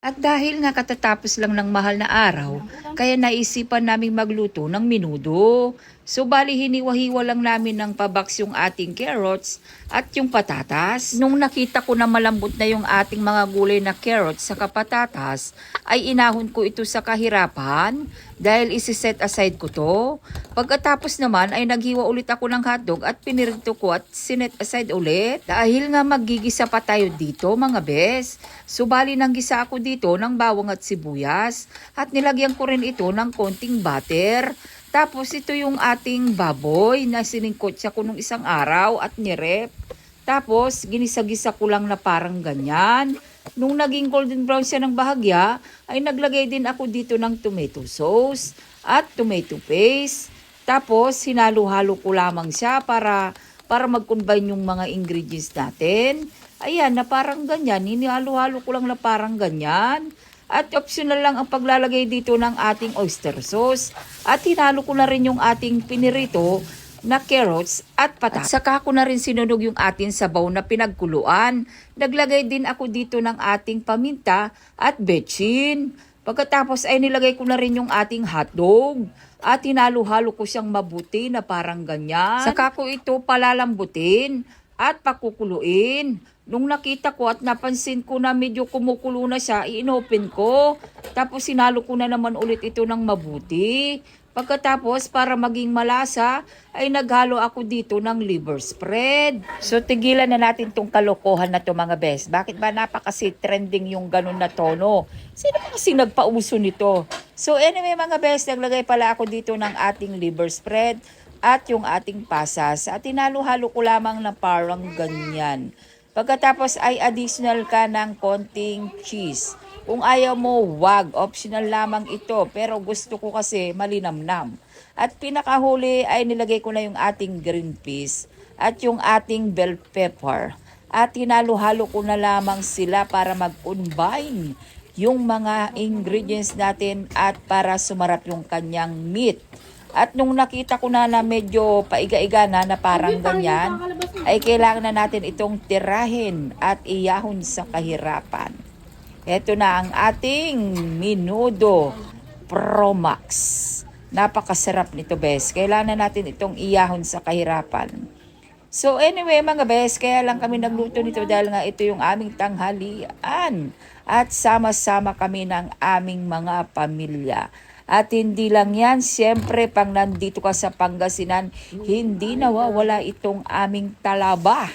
At dahil nga katatapos lang ng mahal na araw, kaya naisipan naming magluto ng menudo. So bali hiniwa-hiwa lang namin ng pabaks yung ating carrots at yung patatas. Nung nakita ko na malambot na yung ating mga gulay na carrots sa patatas, ay inahon ko ito sa kahirapan dahil isi-set aside ko to. Pagkatapos naman ay naghiwa ulit ako ng hotdog at pinirito ko at sinet aside ulit. Dahil nga maggigisa pa tayo dito mga bes. So bali nang gisa ako dito ng bawang at sibuyas at nilagyan ko rin ito ng konting butter. Tapos ito yung ating baboy na siningkot siya ko nung isang araw at nirep. Tapos ginisa-gisa ko lang na parang ganyan. Nung naging golden brown siya ng bahagya, ay naglagay din ako dito ng tomato sauce at tomato paste. Tapos hinalo-halo ko lamang siya para mag-combine yung mga ingredients natin. Ayan, na parang ganyan. Hinalo-halo ko lang na parang ganyan. At optional lang ang paglalagay dito ng ating oyster sauce. At hinalo ko na rin yung ating pinirito na carrots at patatas. At saka ko na rin sinunog yung ating sabaw na pinagkuluan. Naglagay din ako dito ng ating paminta at bechin. Pagkatapos ay nilagay ko na rin yung ating hotdog. At hinalo-halo ko siyang mabuti na parang ganyan. Saka ko ito palalambutin at pakukuluin. Nung nakita ko at napansin ko na medyo kumukulo na siya, i-inopen ko. Tapos sinalo ko na naman ulit ito ng mabuti. Pagkatapos para maging malasa, ay naghalo ako dito ng liver spread. So tigilan na natin tong kalokohan na to mga bes. Bakit ba napakasi trending yung ganun na tono? Sino ba kasi nagpauso nito? So anyway mga bes, naglagay pala ako dito ng ating liver spread at yung ating pasas. At tinalo-halo ko lamang na parang ganyan. Pagkatapos ay additional ka ng konting cheese. Kung ayaw mo, wag. Optional lamang ito. Pero gusto ko kasi malinamnam. At pinakahuli ay nilagay ko na yung ating green peas at yung ating bell pepper. At hinalo-halo ko na lamang sila para mag-combine yung mga ingredients natin at para sumarap yung kanyang meat. At nung nakita ko na medyo paiga-iga na parang ganyan, ay kailangan na natin itong tirahin at iyahon sa kahirapan. Ito na ang ating menudo Pro Max. Napakasarap nito, bes. Kailangan na natin itong iyahon sa kahirapan. So anyway mga bes, kaya lang kami nagluto nito dahil nga ito yung aming tanghalian. At sama-sama kami ng aming mga pamilya. At hindi lang yan, siyempre pang nandito ka sa Pangasinan, hindi nawawala itong aming talaba.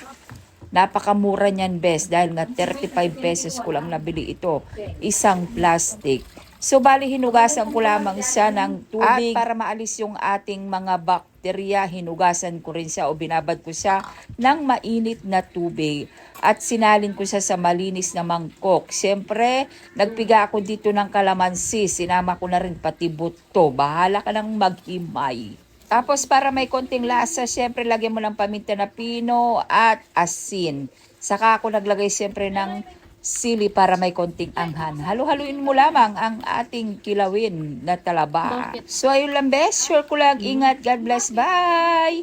Napakamura niyan bes dahil nga 35 pesos ko lang nabili ito, isang plastic. So bali hinugasan ko lamang siya ng tubig at para maalis yung ating mga bakterya, hinugasan ko rin siya o binabad ko siya ng mainit na tubig. At sinalin ko siya sa malinis na mangkok. Siyempre, nagpiga ako dito ng kalamansi. Sinama ko na rin pati buto. Bahala ka nang maghimay. Tapos para may konting lasa, siyempre lagyan mo ng paminta na pino at asin. Saka ako naglagay siyempre ng sili para may konting anghan. Halo-haluin mo lamang ang ating kilawin na talaba. So ayun lang bes, sure ko lang, ingat, God bless, bye!